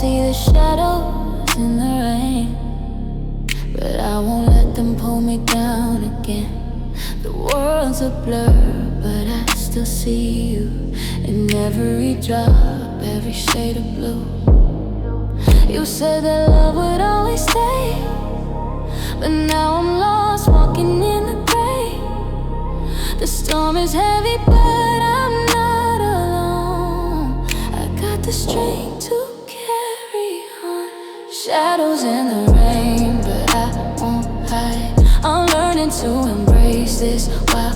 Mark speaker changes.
Speaker 1: see the shadows in the rain, but I won't let them pull me down again. The world's a blur, but I still see you in every drop, every shade of blue. You said that love would always stay, but now I'm lost, walking in the gray. The storm is heavy, but I'm not alone. I got the strength to carry on. Shadows in the rain, but I won't hide. I'm learning to embrace this while